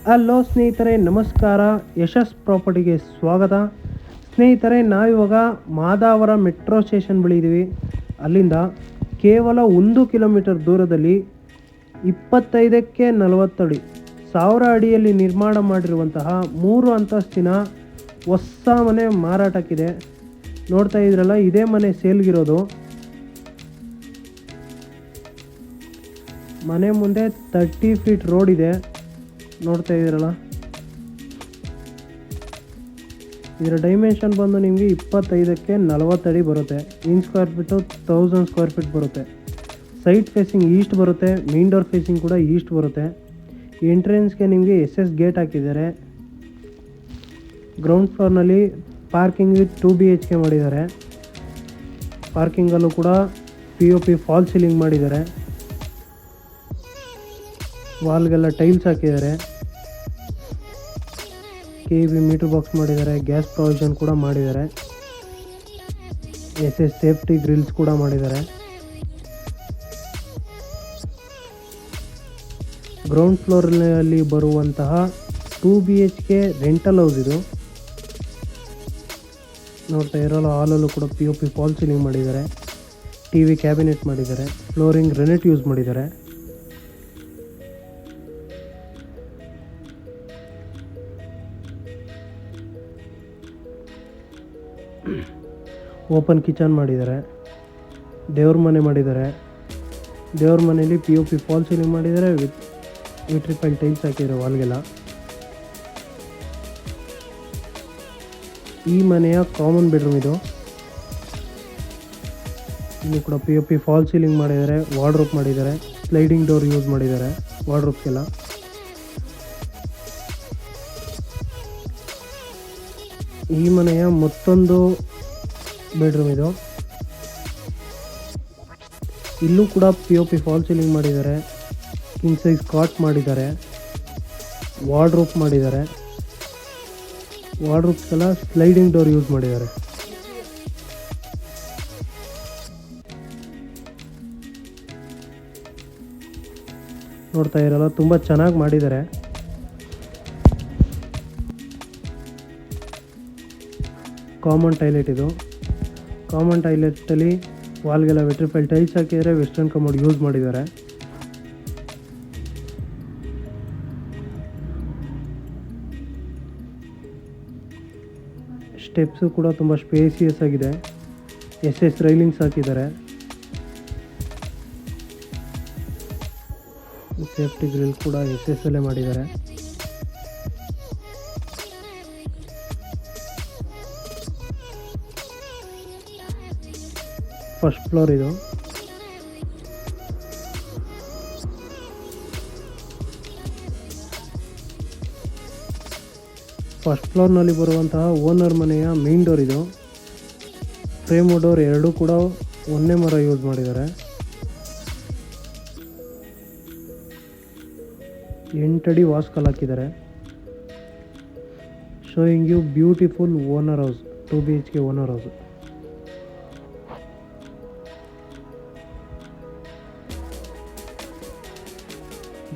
Hello ಸ್ನೇಹಿತರೆ, ನಮಸ್ಕಾರ. ಯಶಸ್ ಪ್ರಾಪರ್ಟಿಗೆ ಸ್ವಾಗತ. ಸ್ನೇಹಿತರೆ, ನಾವಿವಾಗ ಮಾದಾವರ ಮೆಟ್ರೋ ಸ್ಟೇಷನ್ ಬಳಿ ಇದ್ದೀವಿ. ಅಲ್ಲಿಂದ ಕೇವಲ 1 ಕಿಲೋಮೀಟರ್ ದೂರದಲ್ಲಿ 25ಕ್ಕೆ 40 ಅಡಿ 1000 ಅಡಿಯಲ್ಲಿ ನಿರ್ಮಾಣ ಮಾಡಿರುವಂತಹ 3 ಅಂತಸ್ತಿನ ಹೊಸ ಮನೆ ಮಾರಾಟಕ್ಕಿದೆ. ನೋಡ್ತಾ ಇದ್ರಲ್ಲ, ಇದೇ ಮನೆ ಸೇಲ್ಗಿರೋದು. ಮನೆ ಮುಂದೆ 30 ಫೀಟ್ ರೋಡ್ ಇದೆ. ನೋಡ್ತಾ ಇದ್ದೀರಲ್ಲ, ಇದರ ಡೈಮೆನ್ಷನ್ ಬಂದು ನಿಮಗೆ 25ಕ್ಕೆ 40 ಅಡಿ ಬರುತ್ತೆ. ಇನ್ ಸ್ಕ್ವೇರ್ ಫೀಟು 1000 ಸ್ಕ್ವೇರ್ ಫೀಟ್ ಬರುತ್ತೆ. ಸೈಡ್ ಫೇಸಿಂಗ್ ಈಸ್ಟ್ ಬರುತ್ತೆ, ಮೇನ್ ಡೋರ್ ಫೇಸಿಂಗ್ ಕೂಡ ಈಸ್ಟ್ ಬರುತ್ತೆ. ಎಂಟ್ರೆನ್ಸ್ಗೆ ನಿಮಗೆ SS ಗೇಟ್ ಹಾಕಿದ್ದಾರೆ. ಗ್ರೌಂಡ್ ಫ್ಲೋರ್ನಲ್ಲಿ ಪಾರ್ಕಿಂಗ್ ವಿತ್ 2 BHK ಮಾಡಿದ್ದಾರೆ. ಪಾರ್ಕಿಂಗಲ್ಲೂ ಕೂಡ POP ಫಾಲ್ ಸೀಲಿಂಗ್ ಮಾಡಿದ್ದಾರೆ. ವಾಲ್ಗೆಲ್ಲ ಟೈಲ್ಸ್ ಹಾಕಿದ್ದಾರೆ. KB ಮೀಟರ್ ಬಾಕ್ಸ್ ಮಾಡಿದ್ದಾರೆ. ಗ್ಯಾಸ್ ಪ್ರೊವಿಷನ್ ಕೂಡ ಮಾಡಿದ್ದಾರೆ. SS ಸೇಫ್ಟಿ ಗ್ರಿಲ್ಸ್ ಕೂಡ ಮಾಡಿದ್ದಾರೆ. ಗ್ರೌಂಡ್ ಫ್ಲೋರಲ್ಲಿ ಬರುವಂತಹ 2 BHK ರೆಂಟಲ್ ಹೌಸ್ ಇದು. ನೋಡ್ತಾ ಇರೋಲ್ಲ, ಹಾಲಲ್ಲೂ ಕೂಡ POP ಫಾಲ್ ಸೀಲಿಂಗ್ ಮಾಡಿದ್ದಾರೆ. TV ಕ್ಯಾಬಿನೆಟ್ ಮಾಡಿದ್ದಾರೆ. ಫ್ಲೋರಿಂಗ್ ಗ್ರಾನೈಟ್ ಯೂಸ್ ಮಾಡಿದ್ದಾರೆ. ಓಪನ್ ಕಿಚನ್ ಮಾಡಿದ್ದಾರೆ. ದೇವ್ರ ಮನೆ ಮಾಡಿದ್ದಾರೆ. ದೇವ್ರ ಮನೆಯಲ್ಲಿ POP ಫಾಲ್ ಸೀಲಿಂಗ್ ಮಾಡಿದ್ದಾರೆ. ವಿಟ್ರಿಫೈಲ್ ಟೈಲ್ಸ್ ಹಾಕಿದ್ದಾರೆ ವಾಲ್ಗೆಲ್ಲ. ಈ ಮನೆಯ ಕಾಮನ್ ಬೆಡ್ರೂಮ್ ಇದು. ಇನ್ನು ಕೂಡ POP ಫಾಲ್ ಸೀಲಿಂಗ್ ಮಾಡಿದ್ದಾರೆ. ವಾರ್ಡ್ರೋಬ್ ಮಾಡಿದ್ದಾರೆ. ಸ್ಲೈಡಿಂಗ್ ಡೋರ್ ಯೂಸ್ ಮಾಡಿದ್ದಾರೆ ವಾರ್ಡ್ರೋಬ್ಸ್ಗೆಲ್ಲ. ಈ ಮನೆಯ ಮತ್ತೊಂದು ಬೆಡ್ರೂಮ್ ಇದು. ಇಲ್ಲೂ ಕೂಡ POP ಫಾಲ್ ಸೀಲಿಂಗ್ ಮಾಡಿದ್ದಾರೆ. ಕಿಂಗ್ ಸೈಜ್ ಕಾಟ್ ಮಾಡಿದ್ದಾರೆ. ವಾರ್ಡ್ರೋಬ್ ಮಾಡಿದ್ದಾರೆ. ವಾರ್ಡ್ರೋಬ್ಸ್ಗೆಲ್ಲ ಸ್ಲೈಡಿಂಗ್ ಡೋರ್ ಯೂಸ್ ಮಾಡಿದ್ದಾರೆ. ನೋಡ್ತಾ ಇರಲ್ಲ, ತುಂಬ ಚೆನ್ನಾಗಿ ಮಾಡಿದ್ದಾರೆ. ಕಾಮನ್ ಟಾಯ್ಲೆಟ್ ಇದು. ಕಾಮನ್ ಟಾಯ್ಲೆಟಲ್ಲಿ ವಾಲ್ಗೆಲ್ಲ ವಿಟ್ರಿಫೈಲ್ ಟೈಲ್ಸ್ ಹಾಕಿದರೆ. ವೆಸ್ಟರ್ನ್ ಕಮೋಡ್ ಯೂಸ್ ಮಾಡಿದ್ದಾರೆ. ಸ್ಟೆಪ್ಸು ಕೂಡ ತುಂಬ ಸ್ಪೇಸಿಯಸ್ ಆಗಿದೆ. SS ರೈಲಿಂಗ್ಸ್ ಹಾಕಿದ್ದಾರೆ. ಸೇಫ್ಟಿ ಗ್ರಿಲ್ ಕೂಡ SS ಅಲ್ಲೇ ಮಾಡಿದ್ದಾರೆ. ಫಸ್ಟ್ ಫ್ಲೋರ್ ಇದು. ಫಸ್ಟ್ ಫ್ಲೋರ್ನಲ್ಲಿ ಬರುವಂತಹ ಓನರ್ ಮನೆಯ ಮೇನ್ ಡೋರ್ ಇದು. ಫ್ರೇಮ್ ಡೋರ್ ಎರಡೂ ಕೂಡ ಒಂದೇ ಮರ ಯೂಸ್ ಮಾಡಿದ್ದಾರೆ. 8 ಅಡಿ ವಾಸ್ಕಲ್ ಹಾಕಿದ್ದಾರೆ. Showing you beautiful owner house, 2 BHK owner house.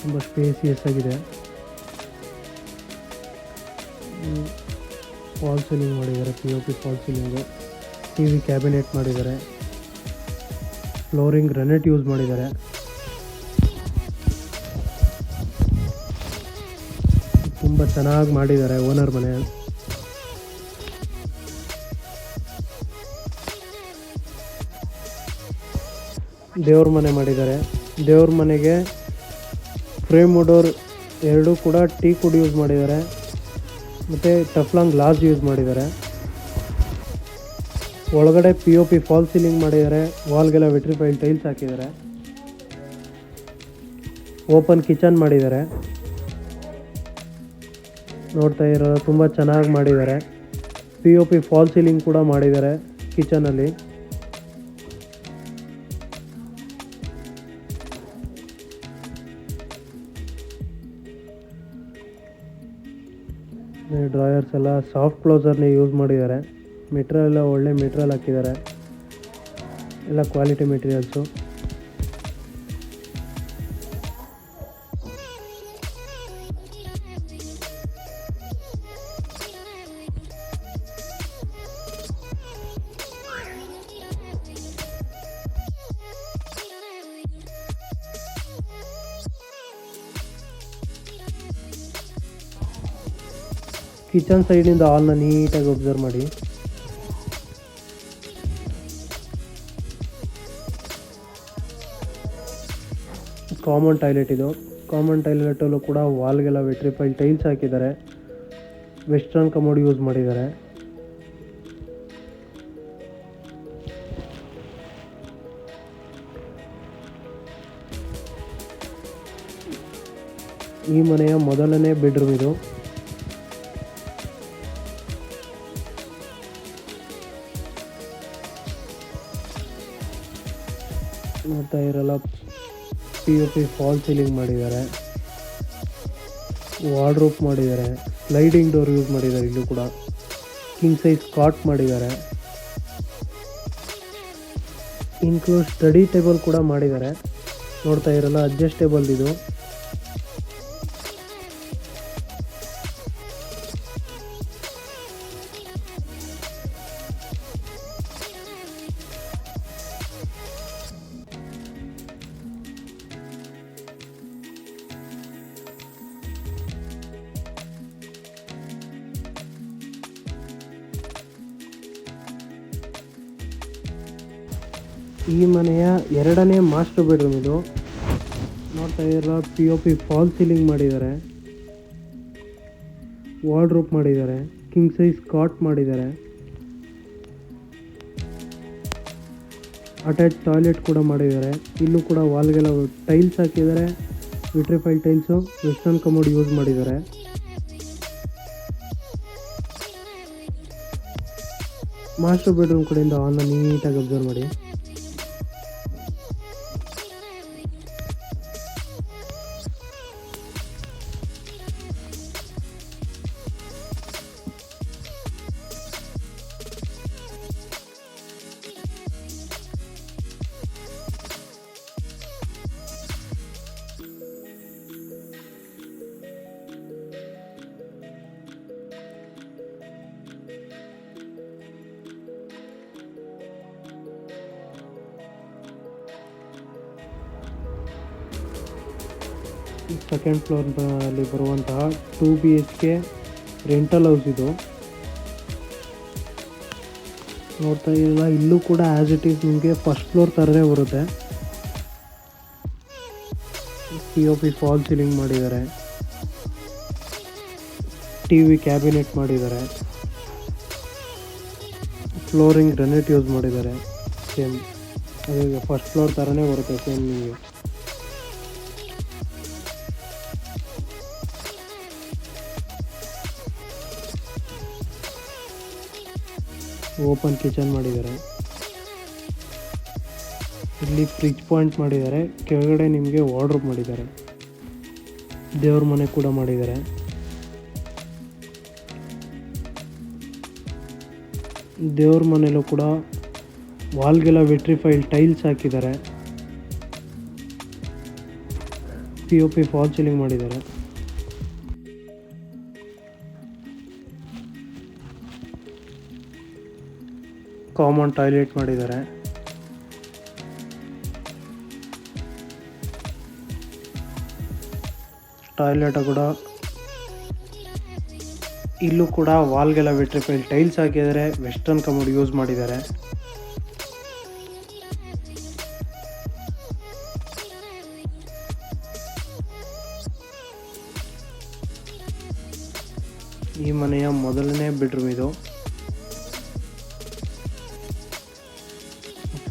ತುಂಬ ಸ್ಪೇಸಿಯಸ್ ಆಗಿದೆ. ಫಾಲ್ ಸೀಲಿಂಗ್ ಮಾಡಿದ್ದಾರೆ. POP false ceiling. TV cabinet ಮಾಡಿದ್ದಾರೆ. ಫ್ಲೋರಿಂಗ್ ಗ್ರಾನೈಟ್ ಯೂಸ್ ಮಾಡಿದ್ದಾರೆ. ತುಂಬ ಚೆನ್ನಾಗಿ ಮಾಡಿದ್ದಾರೆ ಓನರ್ ಮನೆ. ದೇವ್ರ ಮನೆ ಮಾಡಿದ್ದಾರೆ. ದೇವ್ರ ಮನೆಗೆ ಫ್ರೇಮ್ ಡೋರ್ ಎರಡೂ ಕೂಡ ಟೀಕ್ ವುಡ್ ಯೂಸ್ ಮಾಡಿದ್ದಾರೆ. ಮತ್ತು ಟಫ್ಲಾಂಗ್ ಗ್ಲಾಸ್ ಯೂಸ್ ಮಾಡಿದ್ದಾರೆ. ಒಳಗಡೆ POP ಫಾಲ್ ಸೀಲಿಂಗ್ ಮಾಡಿದ್ದಾರೆ. ವಾಲ್ಗೆಲ್ಲ ವಿಟ್ರಿಫೈಲ್ ಟೈಲ್ಸ್ ಹಾಕಿದ್ದಾರೆ. ಓಪನ್ ಕಿಚನ್ ಮಾಡಿದ್ದಾರೆ. ನೋಡ್ತಾ ಇರೋದು, ತುಂಬ ಚೆನ್ನಾಗಿ ಮಾಡಿದ್ದಾರೆ. POP ಫಾಲ್ ಸೀಲಿಂಗ್ ಕೂಡ ಮಾಡಿದ್ದಾರೆ ಕಿಚನಲ್ಲಿ. ಡ್ರಾಯರ್ಸ್ ಎಲ್ಲ ಸಾಫ್ಟ್ ಕ್ಲೋಸರ್ನೇ ಯೂಸ್ ಮಾಡಿದ್ದಾರೆ. ಮೆಟೀರಿಯಲ್ ಎಲ್ಲ ಒಳ್ಳೆ ಮೆಟೀರಿಯಲ್ ಹಾಕಿದ್ದಾರೆ. ಎಲ್ಲ ಕ್ವಾಲಿಟಿ ಮೆಟೀರಿಯಲ್ಸು. ಕಿಚನ್ ಸೈಡಿಂದ ಹಾಲ್ನ ನೀಟಾಗಿ ಒಬ್ಸರ್ವ್ ಮಾಡಿ. ಕಾಮನ್ ಟಾಯ್ಲೆಟ್ ಇದು. ಕಾಮನ್ ಟಾಯ್ಲೆಟಲ್ಲೂ ಕೂಡ ವಾಲ್ಗೆಲ್ಲ ವಿಟ್ರಿಫೈಲ್ ಟೈಲ್ಸ್ ಹಾಕಿದ್ದಾರೆ. ವೆಸ್ಟರ್ನ್ ಕಮೋಡ್ ಯೂಸ್ ಮಾಡಿದ್ದಾರೆ. ಈ ಮನೆಯ ಮೊದಲನೇ ಬೆಡ್ರೂಮ್ ಇದು. ನೋಡ್ತಾ ಇರಲ್ಲ, POP ಫಾಲ್ ಸೀಲಿಂಗ್ ಮಾಡಿದ್ದಾರೆ, ವಾರ್ಡ್ರೋಬ್ ಮಾಡಿದ್ದಾರೆ, ಸ್ಲೈಡಿಂಗ್ ಡೋರ್ ಯೂಸ್ ಮಾಡಿದ್ದಾರೆ. ಇಲ್ಲೂ ಕೂಡ ಕಿಂಗ್ ಸೈಜ್ ಕಾಟ್ ಮಾಡಿದ್ದಾರೆ. ಇನ್ಕ್ಲೂಡ್ ಸ್ಟಡಿ ಟೇಬಲ್ ಕೂಡ ಮಾಡಿದ್ದಾರೆ. ನೋಡ್ತಾ ಇರಲ್ಲ, ಅಡ್ಜಸ್ಟೇಬಲ್ ಇದು. ಈ ಮನೆಯ ಎರಡನೇ ಮಾಸ್ಟರ್ ಬೆಡ್ರೂಮ್ ಇದು. ನೋಡ್ತಾ ಇರಲ್ಲ, POP ಫಾಲ್ ಸೀಲಿಂಗ್ ಮಾಡಿದ್ದಾರೆ, ವಾರ್ಡ್ರೋಬ್ ಮಾಡಿದ್ದಾರೆ, ಕಿಂಗ್ ಸೈಜ್ ಕಾಟ್ ಮಾಡಿದ್ದಾರೆ, ಅಟ್ಯಾಚ್ ಟಾಯ್ಲೆಟ್ ಕೂಡ ಮಾಡಿದ್ದಾರೆ. ಇಲ್ಲೂ ಕೂಡ ವಾಲ್ಗೆಲ್ಲ ಟೈಲ್ಸ್ ಹಾಕಿದ್ದಾರೆ, ವಿಟ್ರಿಫೈಲ್ ಟೈಲ್ಸು, ವೆಸ್ಟರ್ನ್ ಕಮೋಡ್ ಯೂಸ್ ಮಾಡಿದ್ದಾರೆ. ಮಾಸ್ಟರ್ ಬೆಡ್ರೂಮ್ ಕಡೆಯಿಂದ ಹಾಲ್ನ ನೀಟಾಗಿ ಅಬ್ಸರ್ವ್ ಮಾಡಿ. ಸೆಕೆಂಡ್ ಫ್ಲೋರ್ನಲ್ಲಿ ಬರುವಂತಹ 2 BHK ರೆಂಟಲ್ ಹೌಸ್ ಇದು. ನೋಡ್ತಾ ಇಲ್ಲ, ಇಲ್ಲೂ ಕೂಡ ಆ್ಯಸ್ ಇಟ್ ಈಸ್ ನಿಮಗೆ ಫಸ್ಟ್ ಫ್ಲೋರ್ ಥರನೇ ಬರುತ್ತೆ. POP ಫಾಲ್ ಸೀಲಿಂಗ್ ಮಾಡಿದ್ದಾರೆ, TV ಕ್ಯಾಬಿನೆಟ್ ಮಾಡಿದ್ದಾರೆ, ಫ್ಲೋರಿಂಗ್ ಗ್ರಾನೈಟ್ ಯೂಸ್ ಮಾಡಿದ್ದಾರೆ. ಸೇಮ್ ಅದೇ ಫಸ್ಟ್ ಫ್ಲೋರ್ ಥರನೇ ಬರುತ್ತೆ ಸೇಮ್ ನಿಮಗೆ. ಓಪನ್ ಕಿಚನ್ ಮಾಡಿದ್ದಾರೆ. ಇಲ್ಲಿ ಫ್ರಿಜ್ ಪಾಯಿಂಟ್ ಮಾಡಿದ್ದಾರೆ. ಕೆಳಗಡೆ ನಿಮಗೆ ವಾರ್ಡ್ರೋಬ್ ಮಾಡಿದ್ದಾರೆ. ದೇವ್ರ ಮನೆ ಕೂಡ ಮಾಡಿದ್ದಾರೆ. ದೇವ್ರ ಮನೆಯಲ್ಲೂ ಕೂಡ ವಾಲ್ಗೆಲ್ಲ ವಿಟ್ರಿಫೈಲ್ ಟೈಲ್ಸ್ ಹಾಕಿದ್ದಾರೆ. POP ಫಾಲ್ ಸೀಲಿಂಗ್ ಮಾಡಿದ್ದಾರೆ. ಕಾಮನ್ ಟಾಯ್ಲೆಟ್ ಮಾಡಿದ್ದಾರೆ. ಟಾಯ್ಲೆಟ್ ಕೂಡ ಇಲ್ಲೂ ಕೂಡ ವಾಲ್ಗೆಲ್ಲ ವಿಟ್ರಿಫೈಲ್ ಟೈಲ್ಸ್ ಹಾಕಿದ್ದಾರೆ. ವೆಸ್ಟರ್ನ್ ಕಮೋಡ್ ಯೂಸ್ ಮಾಡಿದ್ದಾರೆ. ಈ ಮನೆಯ ಮೊದಲನೇ ಬೆಡ್ರೂಮ್ ಇದು.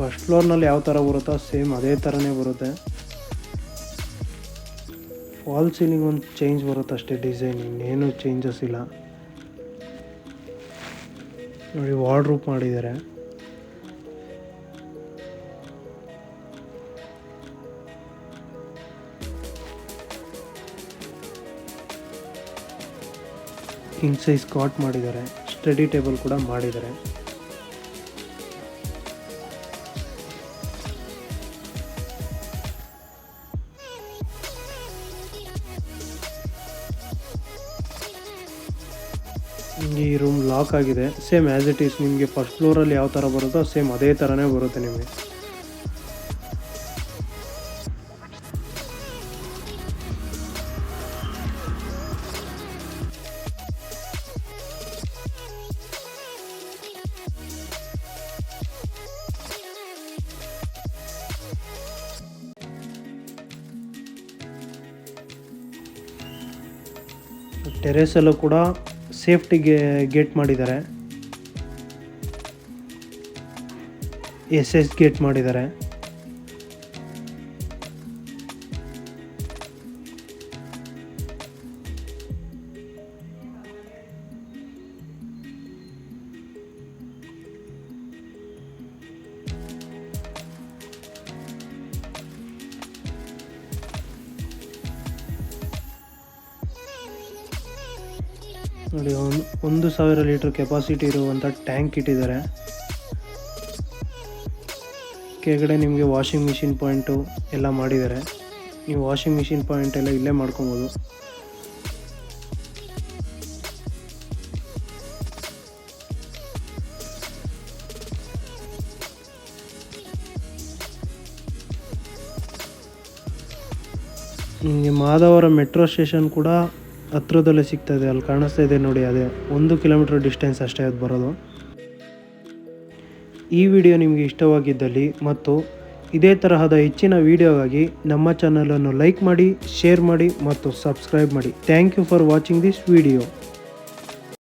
ಫಸ್ಟ್ ಫ್ಲೋರ್ನಲ್ಲಿ ಯಾವ ಥರ ಬರುತ್ತೋ ಸೇಮ್ ಅದೇ ಥರನೇ ಬರುತ್ತೆ. ಫಾಲ್ ಸೀಲಿಂಗ್ ಒಂದು ಚೇಂಜ್ ಬರುತ್ತೆ ಅಷ್ಟೇ, ಡಿಸೈನ್ ಇನ್ನೇನು ಚೇಂಜಸ್ ಇಲ್ಲ. ನೋಡಿ, ವಾರ್ಡ್ರೋಬ್ ಮಾಡಿದ್ದಾರೆ. ಕಿಂಗ್ ಸೈಜ್ ಕಾಟ್ ಮಾಡಿದ್ದಾರೆ. ಸ್ಟಡಿ ಟೇಬಲ್ ಕೂಡ ಮಾಡಿದ್ದಾರೆ. ಈ ರೂಮ್ ಲಾಕ್ ಆಗಿದೆ. ಸೇಮ್ ಆ್ಯಸ್ ಇಟ್ ಈಸ್ ನಿಮಗೆ ಫಸ್ಟ್ ಫ್ಲೋರಲ್ಲಿ ಯಾವ ಥರ ಬರುತ್ತೋ ಸೇಮ್ ಅದೇ ಥರನೇ ಬರುತ್ತೆ ನಿಮಗೆ. ಟೆರೇಸಲ್ಲೂ ಕೂಡ ಸೇಫ್ಟಿಗೆ ಗೇಟ್ ಮಾಡಿದ್ದಾರೆ, SS ಗೇಟ್ ಮಾಡಿದ್ದಾರೆ. ನೋಡಿ 1,000 ಲೀಟರ್ ಕೆಪಾಸಿಟಿ ಇರುವಂಥ ಟ್ಯಾಂಕ್ ಇಟ್ಟಿದ್ದಾರೆ. ಕೆಳಗಡೆ ನಿಮಗೆ ವಾಷಿಂಗ್ ಮಿಷಿನ್ ಪಾಯಿಂಟು ಎಲ್ಲ ಮಾಡಿದ್ದಾರೆ. ನೀವು ವಾಷಿಂಗ್ ಮಿಷಿನ್ ಪಾಯಿಂಟ್ ಎಲ್ಲ ಇಲ್ಲೇ ಮಾಡ್ಕೊಬೋದು. ನಿಮಗೆ ಮಾದಾವರ ಮೆಟ್ರೋ ಸ್ಟೇಷನ್ ಕೂಡ ಹತ್ರದಲ್ಲೇ ಸಿಗ್ತದೆ. ಅಲ್ಲಿ ಕಾಣಿಸ್ತಾ ಇದೆ ನೋಡಿ, ಅದೇ 1 ಕಿಲೋಮೀಟರ್ ಡಿಸ್ಟೆನ್ಸ್ ಅಷ್ಟೇ ಅದು ಬರೋದು. ಈ ವಿಡಿಯೋ ನಿಮಗೆ ಇಷ್ಟವಾಗಿದ್ದಲ್ಲಿ ಮತ್ತು ಇದೇ ತರಹದ ಹೆಚ್ಚಿನ ವಿಡಿಯೋಗಾಗಿ ನಮ್ಮ ಚಾನಲನ್ನು ಲೈಕ್ ಮಾಡಿ, ಶೇರ್ ಮಾಡಿ ಮತ್ತು ಸಬ್ಸ್ಕ್ರೈಬ್ ಮಾಡಿ. Thank you for watching this video.